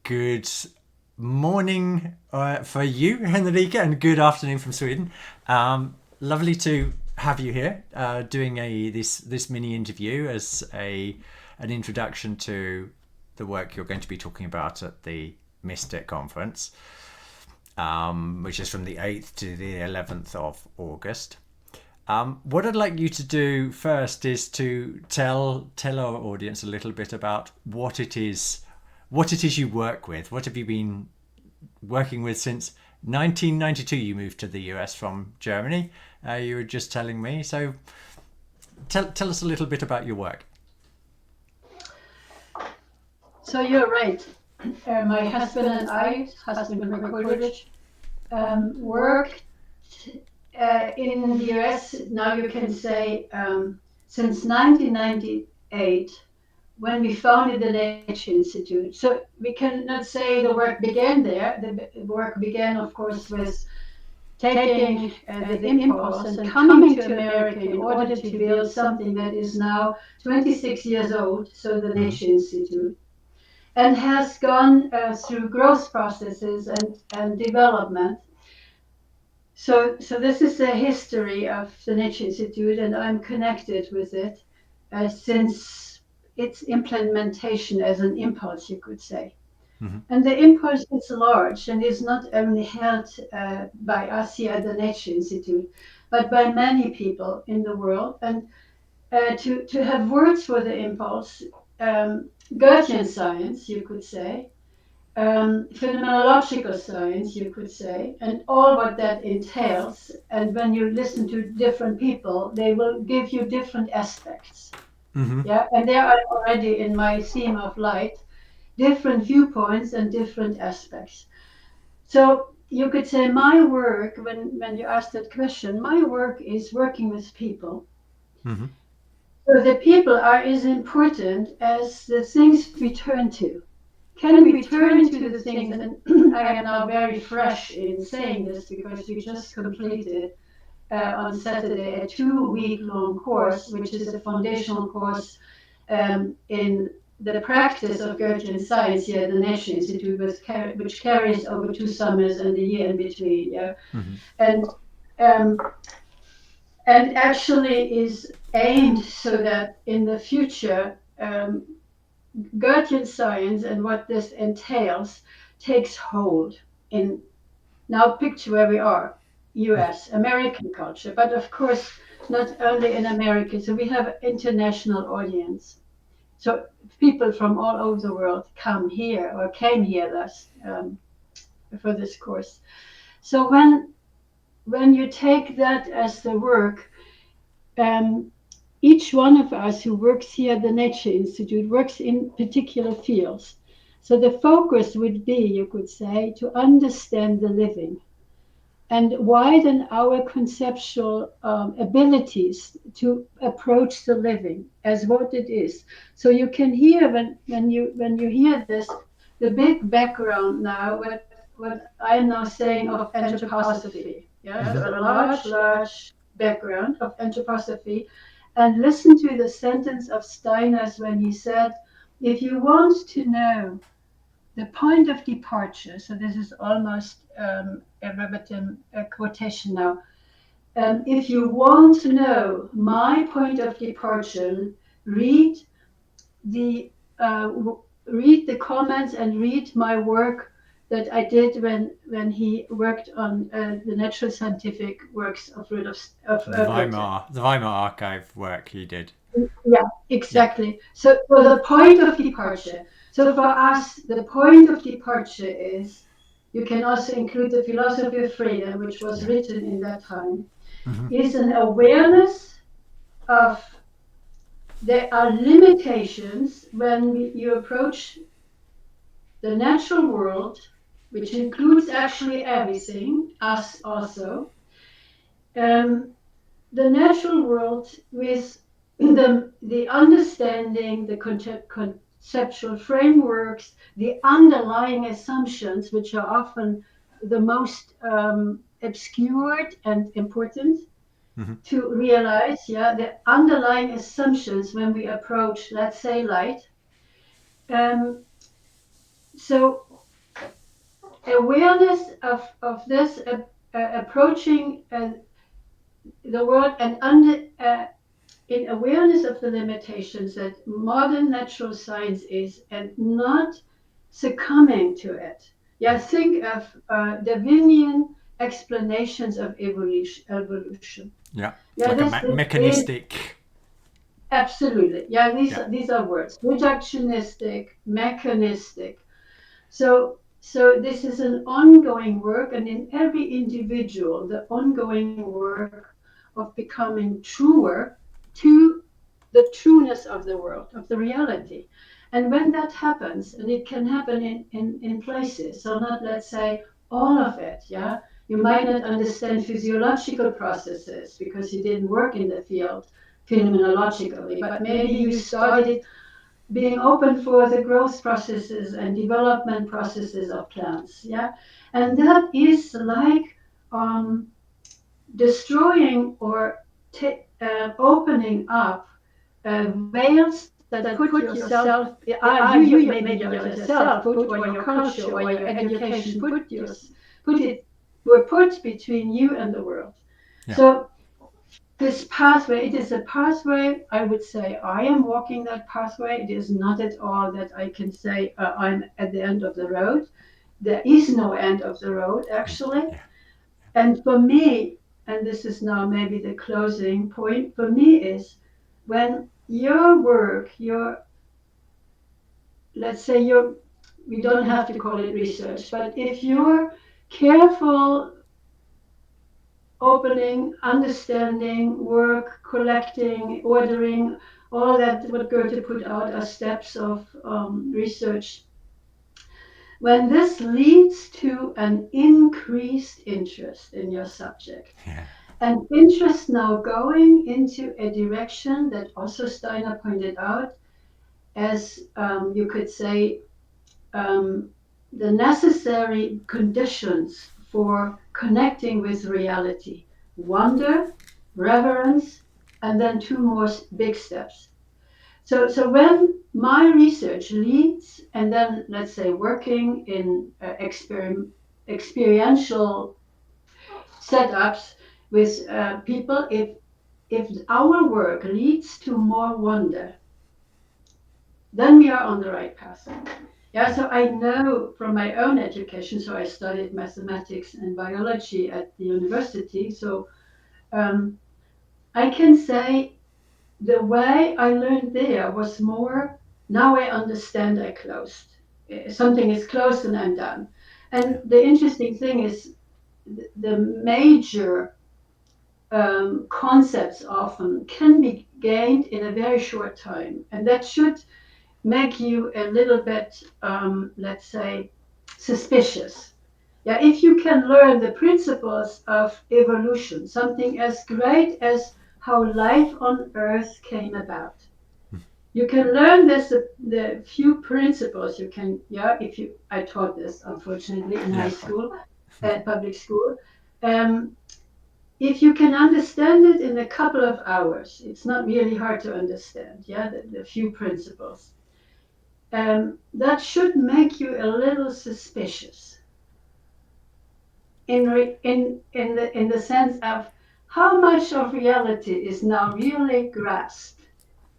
Good morning for you, Henrike, and good afternoon from Sweden. Lovely to have you here, doing this mini interview as an introduction to the work you're going to be talking about at the Mystech conference, which is from the 8th to the 11th of August. What I'd like you to do first is to tell our audience a little bit about what it is you work with. What have you been working with since 1992? You moved to the US from Germany. You were just telling me. So tell us a little bit about your work. So you're right. My husband and I, husband Henrike Holdrege, worked in the US, now you can say, since 1998, when we founded the Nature Institute. So we cannot say the work began there. The work began, of course, with taking the impulse and coming to America in order to build something that is now 26 years old, so the Nature Institute, and has gone through growth processes and development. So this is the history of the Nature Institute, and I'm connected with it since its implementation as an impulse, you could say. Mm-hmm. And the impulse is large and is not only held by us here at the Nature Institute, but by many people in the world. And to have words for the impulse, Goethean science, you could say, phenomenological science, you could say, and all what that entails. And when you listen to different people, they will give you different aspects. Mm-hmm. Yeah, and there are already in my theme of light different viewpoints and different aspects. So you could say my work, when you ask that question, my work is working with people. Mm-hmm. So the people are as important as the things we turn to. Can we turn to the things, and I am now very fresh in saying this because we just completed on Saturday a 2-week-long course, which is a foundational course in the practice of Goethean science here at the Nature Institute, which carries over 2 summers and a year in between. Yeah, Mm-hmm. and actually is aimed so that in the future, Goethean science and what this entails takes hold in. Now picture where we are, US, American culture, but of course not only in America. So we have an international audience. So people from all over the world come here or came here thus for this course. So when you take that as the work, each one of us who works here at the Nature Institute works in particular fields. So the focus would be, you could say, to understand the living and widen our conceptual abilities to approach the living as what it is. So you can hear when you hear this, the big background now, what I'm now saying of anthroposophy. Yeah, so a large background of anthroposophy. And listen to the sentence of Steiner's when he said, if you want to know the point of departure, so this is almost a verbatim quotation now. If you want to know my point of departure, read the comments and read my work that I did when he worked on the natural scientific works of Rudolf The Weimar archive work he did. Yeah, exactly. Yeah. So for the point of departure. So for us, the point of departure is, you can also include the philosophy of freedom, which was written in that time, is an awareness of there are limitations when you approach the natural world, which includes actually everything, us also. The natural world with the understanding, the conceptual frameworks, the underlying assumptions, which are often the most obscured and important to realize, the underlying assumptions when we approach, let's say, light. So awareness of this approaching the world and in awareness of the limitations that modern natural science is, and not succumbing to it. Yeah, think of Darwinian explanations of evolution. Yeah, Yeah, like a this is mechanistic. absolutely. Yeah, Yeah, these are words: reductionistic, mechanistic. So this is an ongoing work, and in every individual, the ongoing work of becoming truer to the trueness of the world, of the reality. And when that happens, and it can happen in places, so not, let's say, all of it, yeah? You might not understand physiological processes because you didn't work in the field phenomenologically, but maybe you started being open for the growth processes and development processes of plants. Yeah, and that is like destroying or opening up veils that put yourself, you maybe yourself put, or your culture or your education put it were put between you and the world. yeah, So this pathway, it is a pathway. I would say I am walking that pathway. It is not at all that I can say I'm at the end of the road. There is no end of the road, actually. yeah, And for me, and this is now maybe the closing point, for me is when your work, let's say we don't have to call it research, but if you're careful, opening, understanding, work, collecting, ordering, all that what Goethe put out as steps of research. When this leads to an increased interest in your subject, yeah, and interest now going into a direction that also Steiner pointed out as you could say the necessary conditions for connecting with reality: wonder, reverence, and then two more big steps. So when my research leads, and then let's say working in experiential setups with people, if our work leads to more wonder, then we are on the right path. Yeah, so I know from my own education, so I studied mathematics and biology at the university. So um, I can say the way I learned there was more, now I understand, I closed. Something is closed and I'm done. And the interesting thing is the major concepts often can be gained in a very short time. And that should make you a little bit, let's say, suspicious. Yeah, if you can learn the principles of evolution, something as great as how life on Earth came about, you can learn this, the few principles you can, yeah, if you, I taught this unfortunately in high yeah, school, at public school. Um, if you can understand it in a couple of hours, it's not really hard to understand, yeah, the few principles. That should make you a little suspicious in the sense of how much of reality is now really grasped.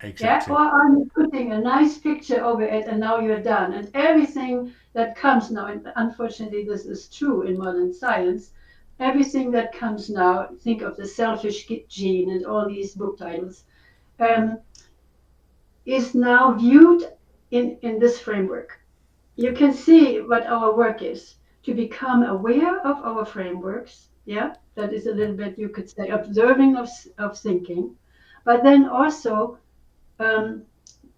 Yeah, or exactly. are you putting a nice picture over it and now you're done? And everything that comes now, and unfortunately this is true in modern science, everything that comes now, think of the selfish gene and all these book titles, um, is now viewed in this framework. You can see what our work is to become aware of our frameworks. Yeah, that is a little bit, you could say, observing of thinking, but then also um,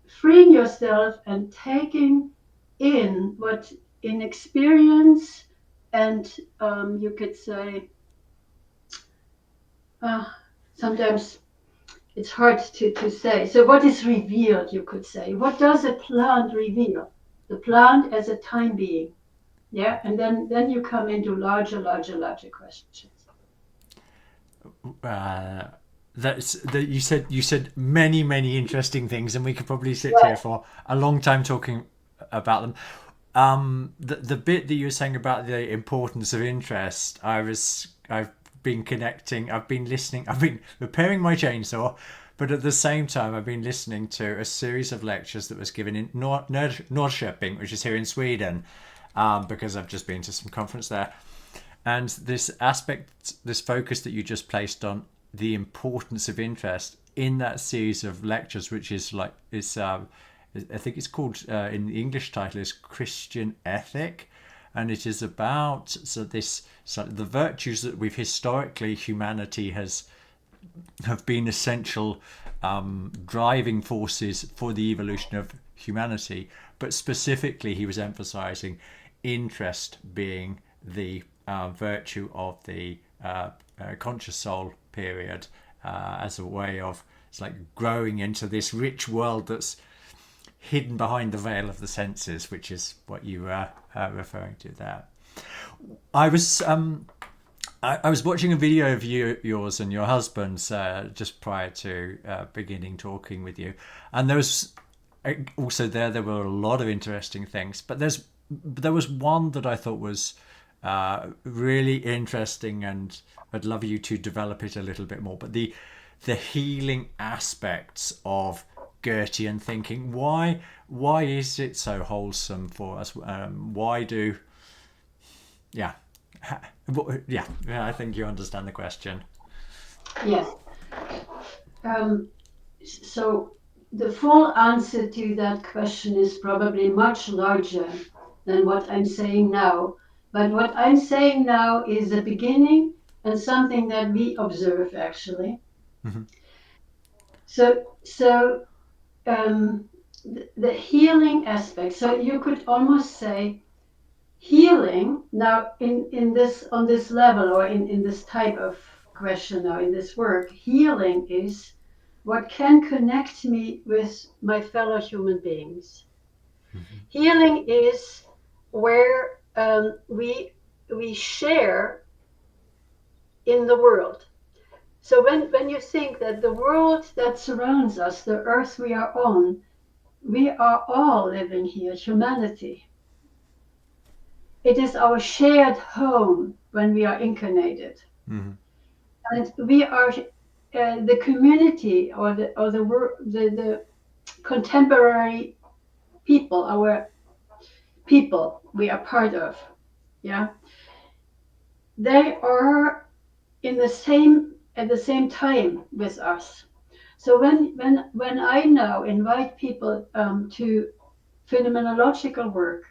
freeing yourself and taking in what in experience and you could say uh, sometimes it's hard to say. So what is revealed, you could say? What does a plant reveal? The plant as a time being. Yeah, and then you come into larger questions. Uh, that's that you said many interesting things, and we could probably sit here Right. for a long time talking about them. The bit that you were saying about the importance of interest, I've been connecting. I've been listening. I've been repairing my chainsaw, but at the same time, I've been listening to a series of lectures that was given in Norrköping, which is here in Sweden, because I've just been to some conference there. And this aspect, this focus that you just placed on the importance of interest in that series of lectures, which is like I think it's called in the English title is Christian Ethic, and it is about the virtues that we've historically humanity have been essential driving forces for the evolution of humanity. But specifically, he was emphasizing interest being the virtue of the conscious soul period as a way of it's like growing into this rich world that's hidden behind the veil of the senses, which is what you were referring to there. I was watching a video of yours and your husband's just prior to beginning talking with you, and there was also there were a lot of interesting things, but there was one that I thought was really interesting, and I'd love you to develop it a little bit more. But the healing aspects of Goethean thinking. Why is it so wholesome for us? Why do yeah yeah, I think you understand the question. Yes. So the full answer to that question is probably much larger than what I'm saying now. But what I'm saying now is the beginning and something that we observe actually. Mm-hmm. So the healing aspect. So you could almost say healing now in this on this level or in this type of question or in this work. Healing is what can connect me with my fellow human beings. Mm-hmm. Healing is where we share in the world. So when you think that the world that surrounds us, the earth we are on, we are all living here, humanity. It is our shared home when we are incarnated. Mm-hmm. And we are the community or the contemporary people, our people we are part of. Yeah, they are in the same at the same time with us. So when I now invite people to phenomenological work,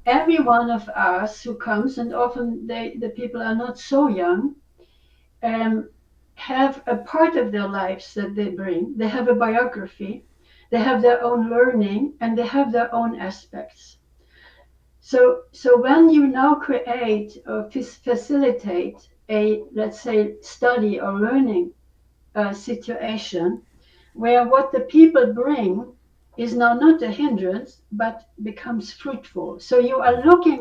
every one of us who comes, and often the people are not so young, um, have a part of their lives that they bring. They have a biography, they have their own learning, and they have their own aspects. So when you now create or facilitate a, let's say, study or learning situation where what the people bring is now not a hindrance but becomes fruitful. So you are looking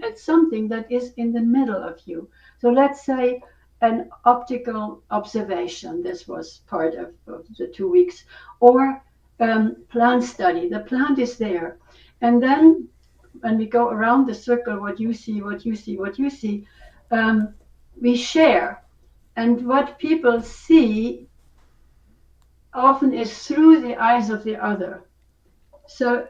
at something that is in the middle of you. So let's say an optical observation. This was part of the 2 weeks, or plant study. The plant is there, and then when we go around the circle, what you see, what you see, what you see, we share. And what people see often is through the eyes of the other. So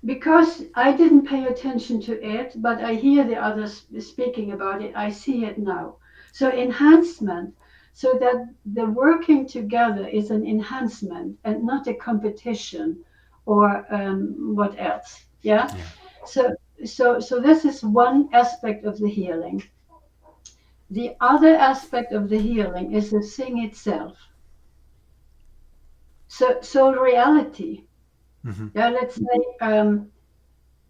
because I didn't pay attention to it, but I hear the others speaking about it, I see it now. So enhancement, so that the working together is an enhancement and not a competition or what else. Yeah. Yeah. So this is one aspect of the healing. The other aspect of the healing is the thing itself. So reality. Mm-hmm. Yeah, let's say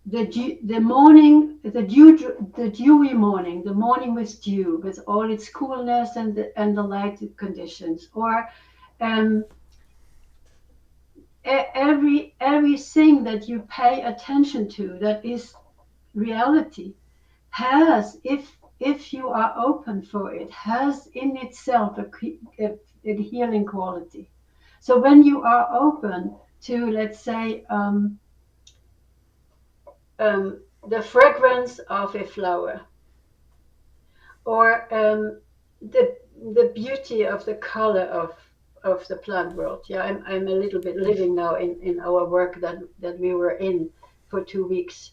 the morning, the dewy morning, the morning with dew, with all its coolness and the light conditions, or um, everything that you pay attention to that is reality has, if you are open for it, has in itself a healing quality. So when you are open to, let's say, the fragrance of a flower, or the beauty of the color of the plant world. Yeah, I'm a little bit living now in our work that we were in for 2 weeks.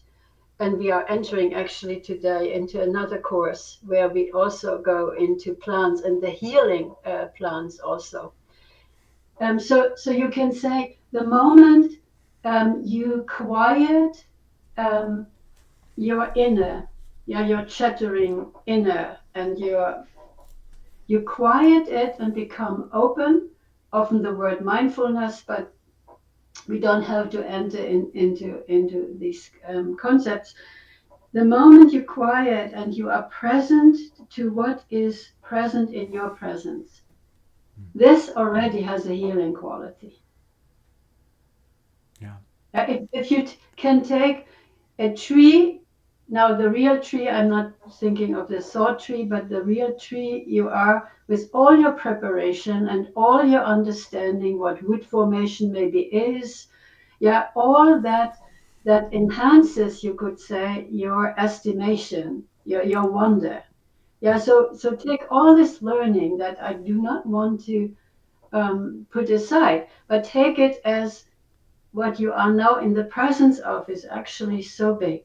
And we are entering actually today into another course where we also go into plants and the healing plants also. So you can say the moment you quiet um, your inner, yeah, your chattering inner, and you quiet it and become open. Often the word mindfulness, but we don't have to enter into these concepts. The moment you quiet and you are present to what is present in your presence, this already has a healing quality. Yeah. If you can take a tree, now the real tree, I'm not thinking of the thought tree, but the real tree, you are with all your preparation and all your understanding what wood formation maybe is, yeah, all that enhances, you could say, your estimation, your wonder. Yeah, so take all this learning that I do not want to put aside, but take it as what you are now in the presence of is actually so big.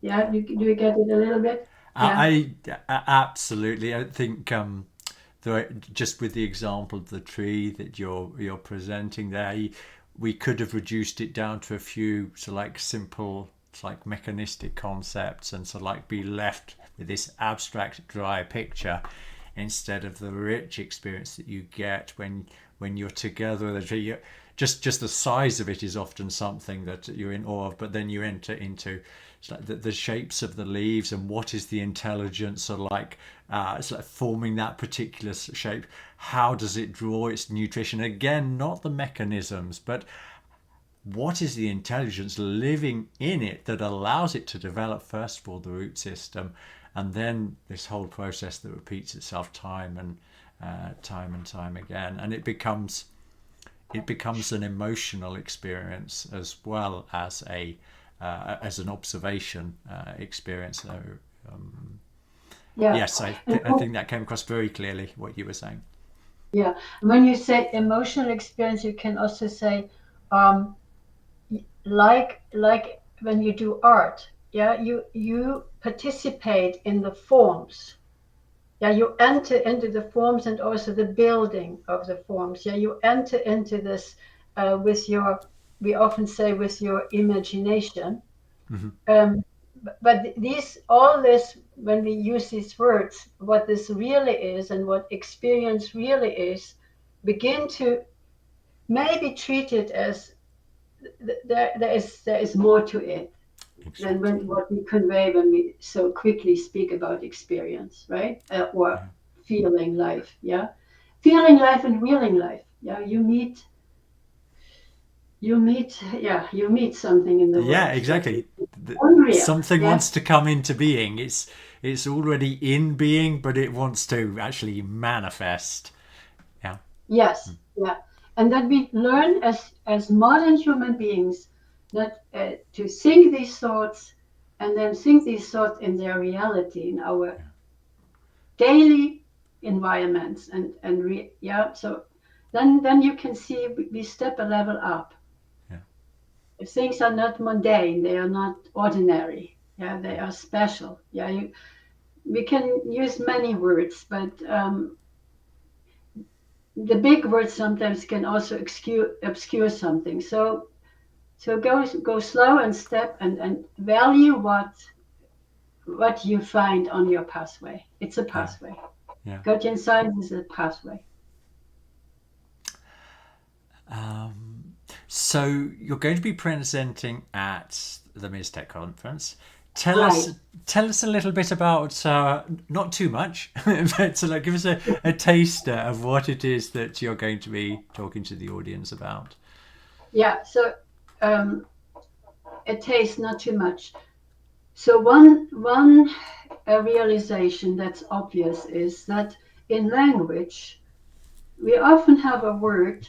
Yeah, do you get it a little bit? Yeah. Absolutely. I think just with the example of the tree that you're presenting there, we could have reduced it down to a few so like simple like mechanistic concepts and so like be left with this abstract dry picture instead of the rich experience that you get when you're together with a tree. Just the size of it is often something that you're in awe of, but then you enter into like the shapes of the leaves and what is the intelligence or like it's like forming that particular shape. How does it draw its nutrition? Again, not the mechanisms, but what is the intelligence living in it that allows it to develop first of all the root system, and then this whole process that repeats itself time and time again, and it becomes an emotional experience as well as a as an observation experience. So Yeah. yes, And I think that came across very clearly what you were saying. yeah. When you say emotional experience, you can also say, um, like when you do art, yeah, you participate in the forms. Yeah, you enter into the forms and also the building of the forms. Yeah, you enter into this with your, we often say, with your imagination. Mm-hmm. But these, all this, when we use these words, what this really is and what experience really is, begin to maybe treat it as there is more to it than Exactly. what we convey when we so quickly speak about experience, right? Or Yeah. feeling life, yeah, feeling life and reeling life. Yeah, you meet something in the Yeah, world that exactly. is unreal. Something Yeah. wants to come into being. It's already in being, but it wants to actually manifest. Yeah. Yes. Yeah. And that we learn as modern human beings not to think these thoughts and then think these thoughts in their reality in our Yeah. daily environments yeah. So then you can see we step a level up. Yeah. Things are not mundane, they are not ordinary, yeah, they are special. Yeah, we can use many words, but the big words sometimes can also obscure something. So go slow and step and value what you find on your pathway. It's a Yeah. pathway. Yeah. Goethean science is a pathway. So you're going to be presenting at the Mystech conference. Tell us, Right. tell us a little bit about, not too much, but to like give us a taster of what it is that you're going to be talking to the audience about. Yeah. So um, a taste, not too much. So one realization that's obvious is that in language we often have a word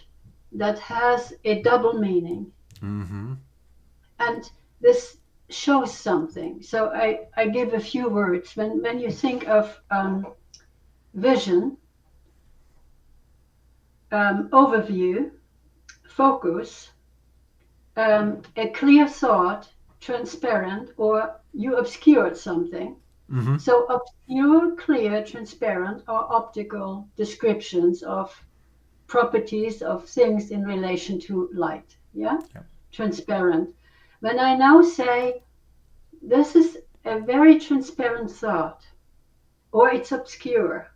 that has a double meaning, Mm-hmm. and this shows something. So I give a few words. When you think of vision, overview, focus, a clear thought, transparent, or you obscured something. Mm-hmm. So obscure, clear, transparent are optical descriptions of properties of things in relation to light. Yeah? Yep. Transparent. When I now say this is a very transparent thought, or it's obscure.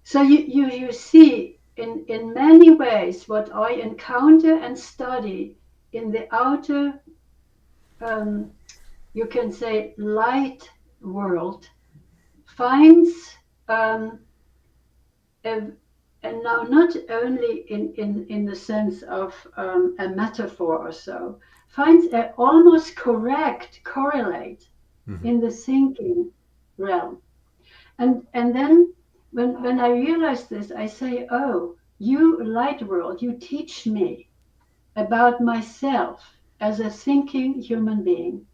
So you see in many ways what I encounter and study in the outer, um, you can say, light world finds, a, and now not only in the sense of a metaphor or so, finds a almost correct correlate Mm-hmm. in the thinking realm. And then when I realize this, I say, oh, you light world, you teach me about myself as a thinking human being.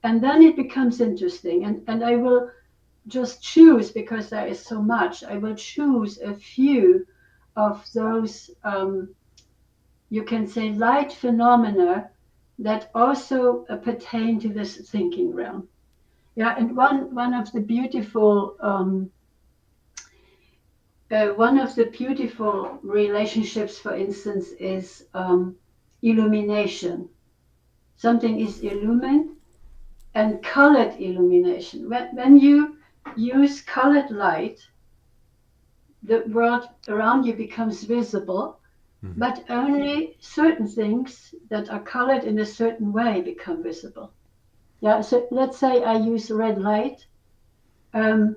And then it becomes interesting. And I will just choose, because there is so much, I will choose a few of those, you can say, light phenomena that also pertain to this thinking realm. Yeah, and one of the beautiful relationships, for instance, is illumination. Something is illumined, and colored illumination. When you use colored light, the world around you becomes visible, Mm-hmm. but only certain things that are colored in a certain way become visible. Yeah, so let's say I use red light, um,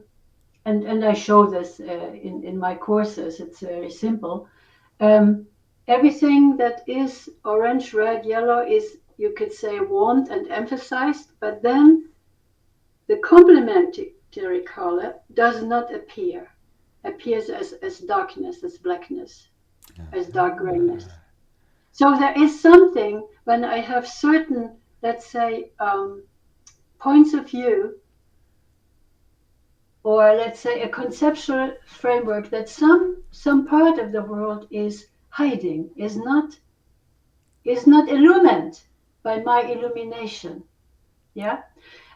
and I show this in my courses. It's very simple. Um, Everything that is orange, red, yellow is, you could say, warmed and emphasized, but then the complementary color does not appears as darkness, as blackness, as dark grayness. So there is something when I have certain, let's say, points of view, or let's say a conceptual framework, that some part of the world is hiding, is not illumined by my illumination. Yeah.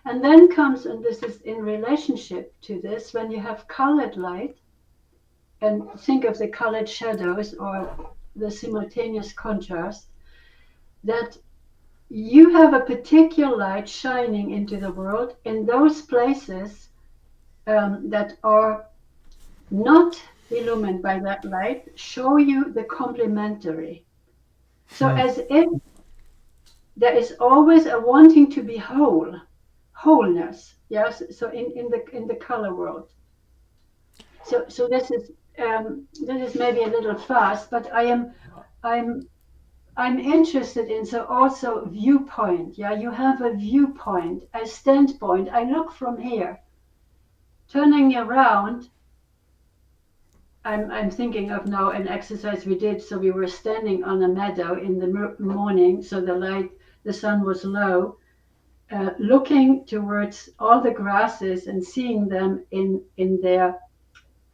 And then comes, and this is in relationship to this, when you have colored light, and think of the colored shadows or the simultaneous contrast, that you have a particular light shining into the world in those places that are not illumined by that light, show you the complementary. So as if there is always a wanting to be wholeness. Yes. So in the color world. So this is maybe a little fast, but I'm I'm interested in, so also viewpoint. Yeah, you have a viewpoint, a standpoint. I look from here, turning around. I'm thinking of now an exercise we did. So we were standing on a meadow in the morning, so the sun was low, looking towards all the grasses and seeing them in their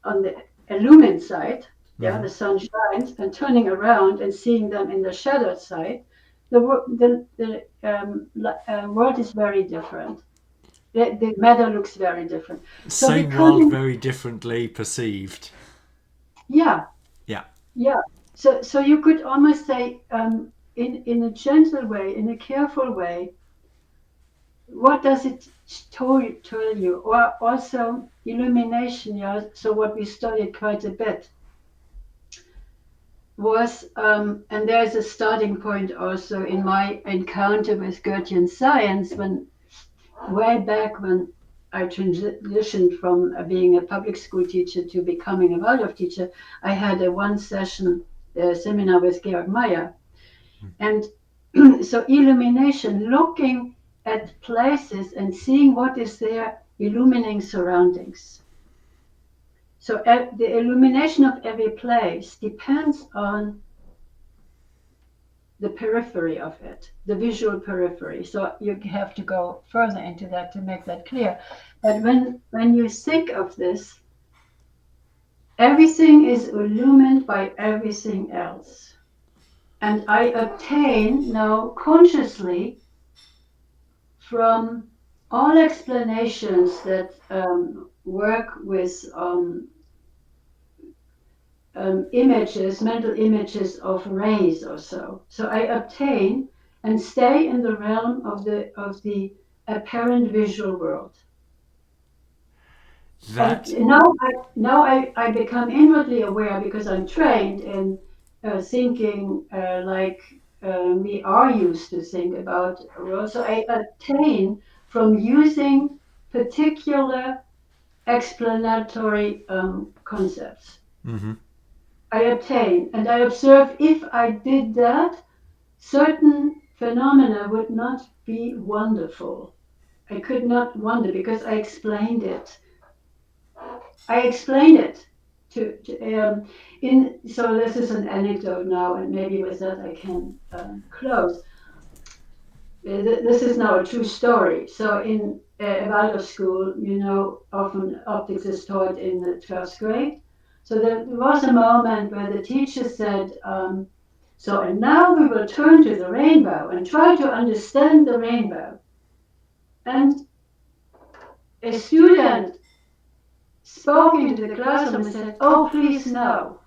on the illumined side. Yeah, Mm-hmm. the sun shines, and turning around and seeing them in the shadowed side. The world is very different. The meadow looks very different. So Same world, becoming, very differently perceived. yeah, Yeah. yeah. So you could almost say, in a gentle way, in a careful way, what does it tell you? Or also illumination, yeah. So what we studied quite a bit was, and there's a starting point also in my encounter with Goethean science, when way back when I transitioned from being a public school teacher to becoming a Waldorf teacher. I had a one session seminar with Georg Meyer. And so illumination, looking at places and seeing what is there, illumining surroundings. So the illumination of every place depends on the periphery of it, the visual periphery. So you have to go further into that to make that clear. But when you think of this, everything is illumined by everything else. And I obtain now consciously from all explanations that work with images, mental images of rays or so. So I obtain and stay in the realm of the apparent visual world. That And now I become inwardly aware because I'm trained in thinking like we are used to think about a world. So I obtain from using particular explanatory concepts. mm-hmm. I obtain and I observe if I did that, certain phenomena would not be wonderful. I could not wonder because I explained it. I explained it so this is an anecdote now, and maybe with that I can close. This is now a true story. So in Waldorf school, often optics is taught in the 12th grade. So there was a moment where the teacher said, so and now we will turn to the rainbow and try to understand the rainbow. And a student spoke into the classroom and said, oh, please no.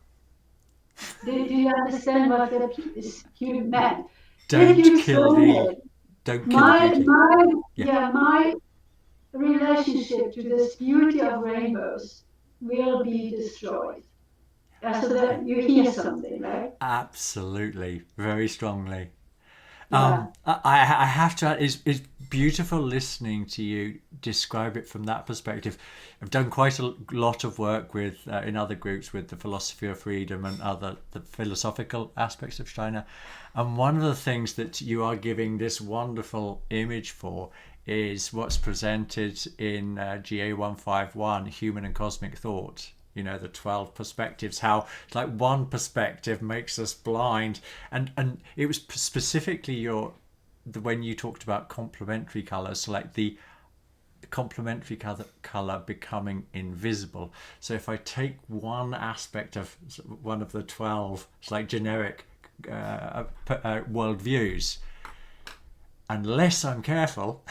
Do you understand what the student meant? Don't If you kill explain the it, don't kill the my beauty. my Yeah. my relationship to this beauty of rainbows will be destroyed. So that you hear something, right? Absolutely, very strongly. Yeah. I have to add, it's beautiful listening to you describe it from that perspective. I've done quite a lot of work with in other groups with the philosophy of freedom and the philosophical aspects of Steiner, and one of the things that you are giving this wonderful image for is what's presented in GA 151, Human and Cosmic Thought. The 12 perspectives, how it's like one perspective makes us blind, and it was specifically when you talked about complementary colors, so like the complementary color becoming invisible. So if I take one aspect of one of the 12, it's like generic worldviews, unless I'm careful,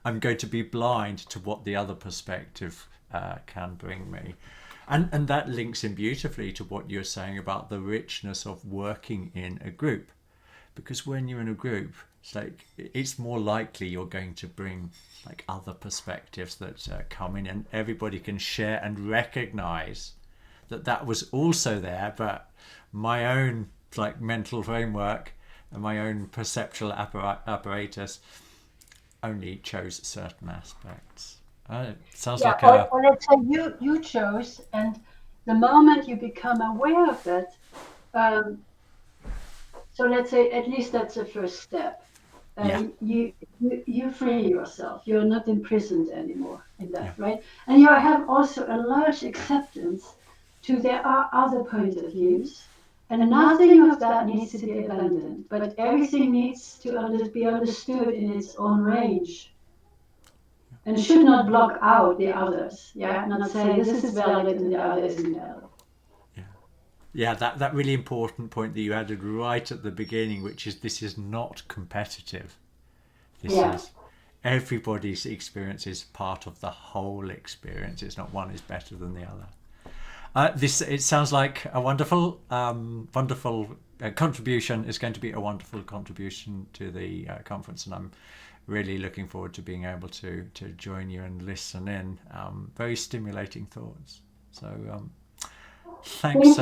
I'm going to be blind to what the other perspective can bring me. And that links in beautifully to what you're saying about the richness of working in a group. Because when you're in a group, it's more likely you're going to bring like other perspectives that come in, and everybody can share and recognize that was also there, but my own like mental framework and my own perceptual apparatus only chose certain aspects. It sounds like or let's say you chose, and the moment you become aware of it, so let's say at least that's the first step. Yeah. You free yourself. You're not imprisoned anymore in that, Yeah. right? And you have also a large acceptance to there are other points of views, and nothing of that needs to be abandoned, but everything needs to be understood in its own range, and should not block out the others. Yeah, not say this is valid and the other isn't valid. Yeah, that really important point that you added right at the beginning, which is this is not competitive. This is everybody's experience is part of the whole experience. It's not one is better than the other. It sounds like a wonderful contribution. It's going to be a wonderful contribution to the conference, and I'm really looking forward to being able to join you and listen in. Very stimulating thoughts. So thanks.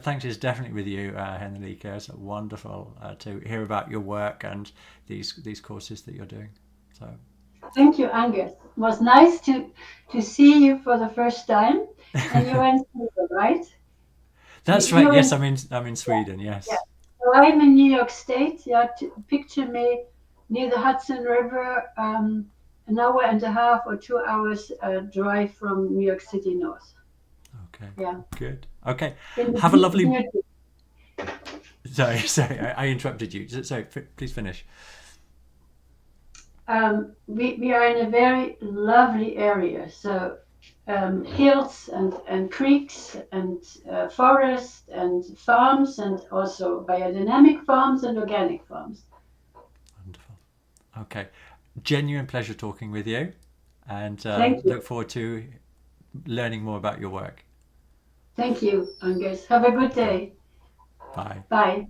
Thanks is definitely with you, Henrike. It's wonderful to hear about your work and these courses that you're doing. So. Thank you, Angus. It was nice to see you for the first time, and you're in Sweden, right? That's right. Yes, I'm in Sweden. Yes. Yeah. So I'm in New York State. Yeah, picture me near the Hudson River, an hour and a half or 2 hours drive from New York City north. Okay. Yeah. Good. Okay. In the Have a lovely. beauty. Sorry, I interrupted you. Sorry, please finish. We are in a very lovely area. So hills and creeks and forests and farms and also biodynamic farms and organic farms. Wonderful. Okay. Genuine pleasure talking with you, and Thank you. look forward to learning more about your work. Thank you, Angus. Have a good Okay. day. Bye. Bye.